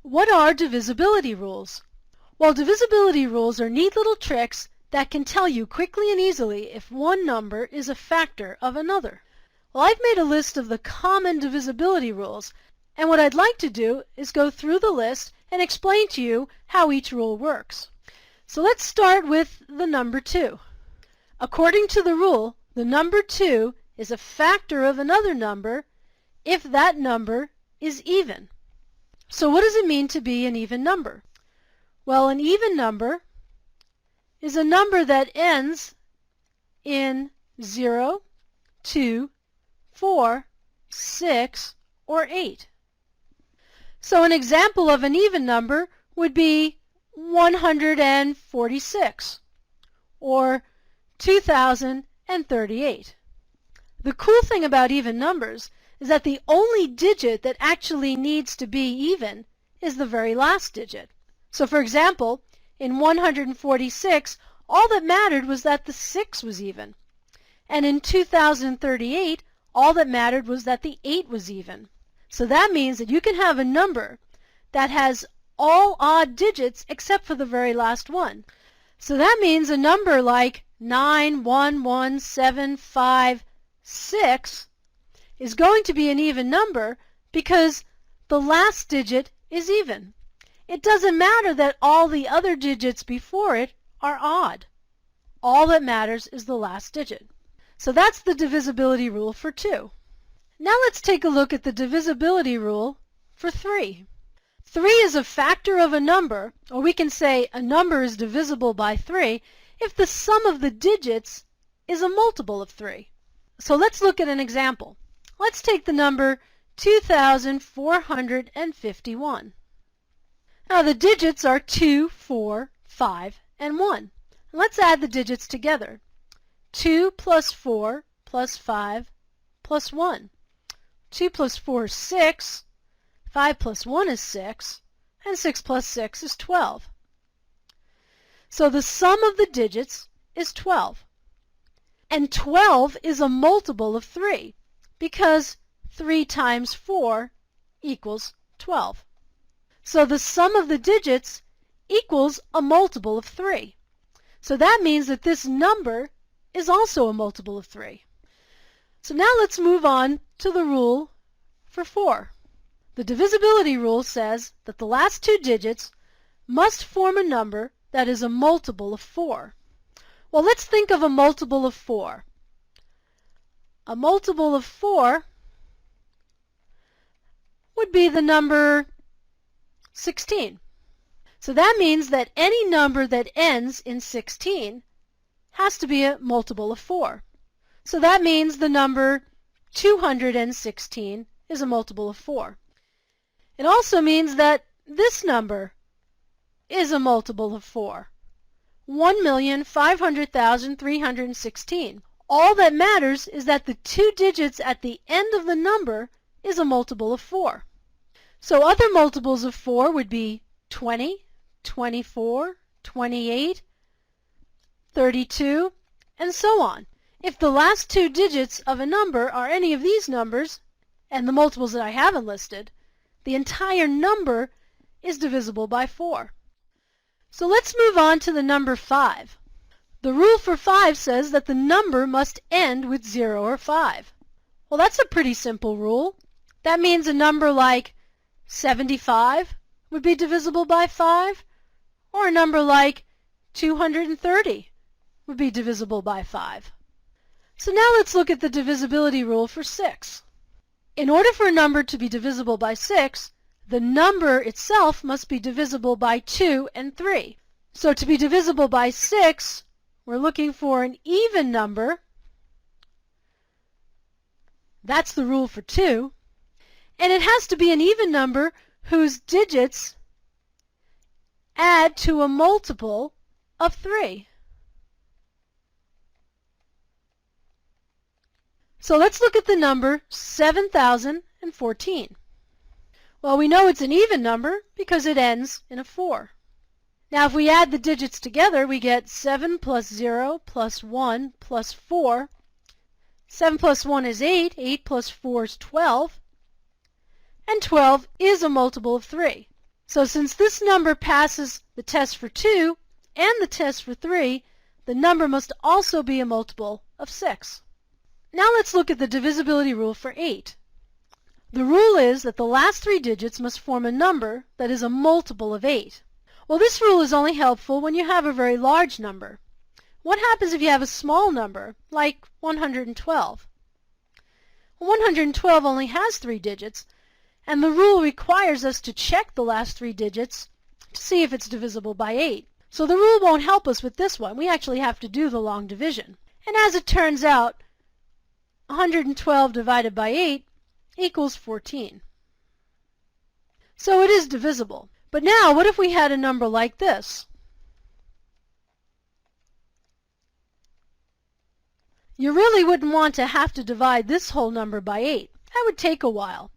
What are divisibility rules? Well, divisibility rules are neat little tricks that can tell you quickly and easily if one number is a factor of another. Well, I've made a list of the common divisibility rules, and what I'd like to do is go through the list and explain to you how each rule works. So let's start with the number 2. According to the rule, the number 2 is a factor of another number if that number is even. So what does it mean to be an even number? Well, an even number is a number that ends in 0, 2, 4, 6, or 8. So an example of an even number would be 146 or 2038. The cool thing about even numbers is that the only digit that actually needs to be even is the very last digit. So for example, in 146, all that mattered was that the 6 was even. And in 2038, all that mattered was that the 8 was even. So that means that you can have a number that has all odd digits except for the very last one. So that means a number like 911756 is going to be an even number because the last digit is even. It doesn't matter that all the other digits before it are odd. All that matters is the last digit. So that's the divisibility rule for 2. Now let's take a look at the divisibility rule for 3. 3 is a factor of a number, or we can say a number is divisible by 3 if the sum of the digits is a multiple of 3. So let's look at an example. Let's take the number 2451. Now the digits are 2, 4, 5, and 1. Let's add the digits together. 2 plus 4 plus 5 plus 1. 2 plus 4 is 6, 5 plus 1 is 6, and 6 plus 6 is 12. So the sum of the digits is 12. And 12 is a multiple of 3 because 3 times 4 equals 12. So the sum of the digits equals a multiple of 3. So that means that this number is also a multiple of 3. So now let's move on to the rule for 4. The divisibility rule says that the last two digits must form a number that is a multiple of 4. Well, let's think of a multiple of 4. A multiple of 4 would be the number 16. So that means that any number that ends in 16 has to be a multiple of 4. So that means the number 216 is a multiple of 4. It also means that this number is a multiple of 4. 1,500,316. All that matters is that the two digits at the end of the number is a multiple of 4. So other multiples of 4 would be 20, 24, 28, 32, and so on. If the last two digits of a number are any of these numbers, and the multiples that I haven't listed, the entire number is divisible by 4. So let's move on to the number 5. The rule for 5 says that the number must end with 0 or 5. Well, that's a pretty simple rule. That means a number like 75 would be divisible by 5, or a number like 230 would be divisible by 5. So now let's look at the divisibility rule for 6. In order for a number to be divisible by 6, the number itself must be divisible by 2 and 3. So to be divisible by 6, we're looking for an even number. That's the rule for 2. And it has to be an even number whose digits add to a multiple of 3. So let's look at the number 7,014. Well, we know it's an even number because it ends in a 4. Now if we add the digits together, we get 7 plus 0 plus 1 plus 4. 7 plus 1 is 8, 8 plus 4 is 12, and 12 is a multiple of 3. So since this number passes the test for 2 and the test for 3, the number must also be a multiple of 6. Now let's look at the divisibility rule for 8. The rule is that the last 3 digits must form a number that is a multiple of 8. Well, this rule is only helpful when you have a very large number. What happens if you have a small number, like 112? Well, 112 only has 3 digits, and the rule requires us to check the last 3 digits to see if it's divisible by 8. So the rule won't help us with this one. We actually have to do the long division. And as it turns out, 112 divided by 8 equals 14. So it is divisible. But now, what if we had a number like this? You really wouldn't want to have to divide this whole number by 8. That would take a while.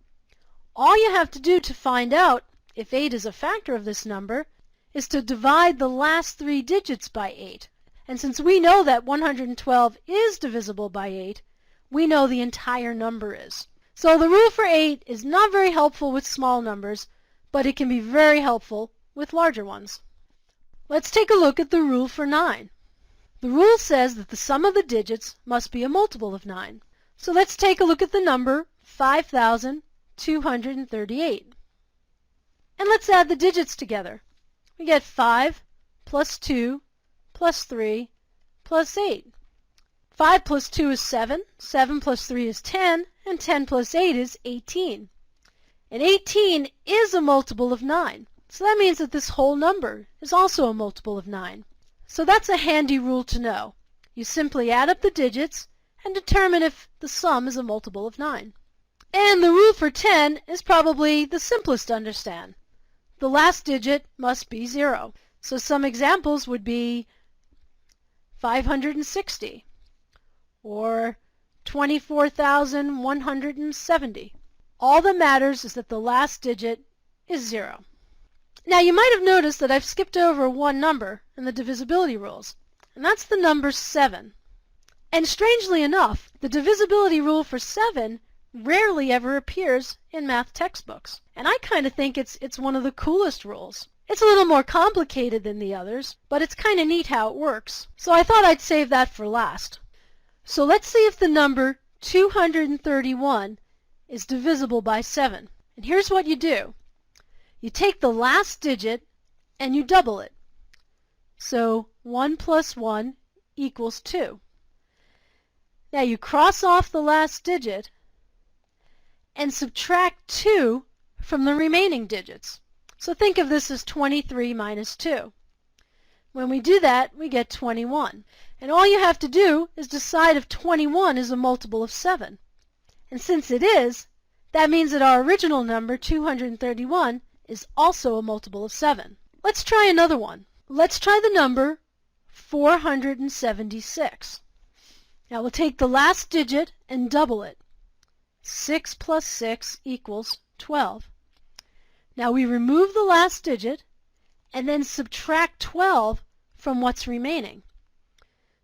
All you have to do to find out if 8 is a factor of this number is to divide the last 3 digits by 8. And since we know that 112 is divisible by 8, we know the entire number is. So the rule for 8 is not very helpful with small numbers, but it can be very helpful with larger ones. Let's take a look at the rule for 9. The rule says that the sum of the digits must be a multiple of 9. So let's take a look at the number 5,238. And let's add the digits together. We get 5 plus 2 plus 3 plus 8. 5 plus 2 is 7, 7 plus 3 is 10, and 10 plus 8 is 18. And 18 is a multiple of 9. So that means that this whole number is also a multiple of 9. So that's a handy rule to know. You simply add up the digits and determine if the sum is a multiple of 9. And the rule for 10 is probably the simplest to understand. The last digit must be 0. So some examples would be 560 or 24,170. All that matters is that the last digit is 0. Now you might have noticed that I've skipped over one number in the divisibility rules, and that's the number 7. And strangely enough, the divisibility rule for 7 rarely ever appears in math textbooks. And I kind of think it's one of the coolest rules. It's a little more complicated than the others, but it's kind of neat how it works. So I thought I'd save that for last. So let's see if the number 231 is divisible by 7. And here's what you do. You take the last digit and you double it. So 1 plus 1 equals 2. Now you cross off the last digit and subtract 2 from the remaining digits. So think of this as 23 minus 2. When we do that, we get 21. And all you have to do is decide if 21 is a multiple of 7. And since it is, that means that our original number, 231, is also a multiple of 7. Let's try another one. Let's try the number 476. Now we'll take the last digit and double it. 6 plus 6 equals 12. Now we remove the last digit and then subtract 12 from what's remaining.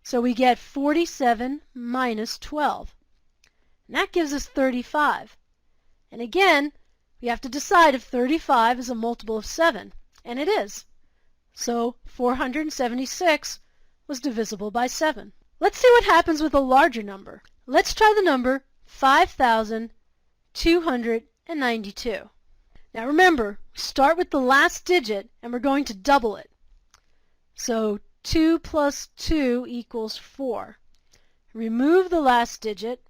So we get 47 minus 12. And that gives us 35. And again, we have to decide if 35 is a multiple of 7. And it is. So 476 was divisible by 7. Let's see what happens with a larger number. Let's try the number 5,292. Now remember, start with the last digit and we're going to double it. So 2 plus 2 equals 4. Remove the last digit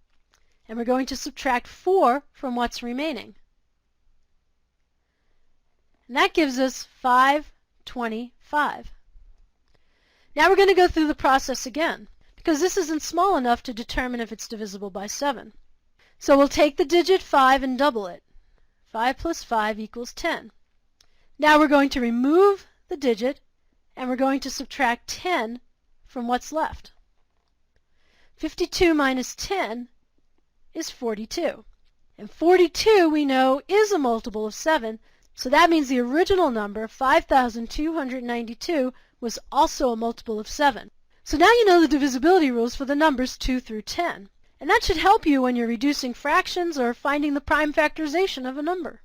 and we're going to subtract 4 from what's remaining. And that gives us 525. Now we're going to go through the process again, because this isn't small enough to determine if it's divisible by 7. So we'll take the digit 5 and double it. 5 plus 5 equals 10. Now we're going to remove the digit and we're going to subtract 10 from what's left. 52 minus 10 is 42. And 42 we know is a multiple of 7, so that means the original number, 5,292, was also a multiple of 7. So now you know the divisibility rules for the numbers 2 through 10. And that should help you when you're reducing fractions or finding the prime factorization of a number.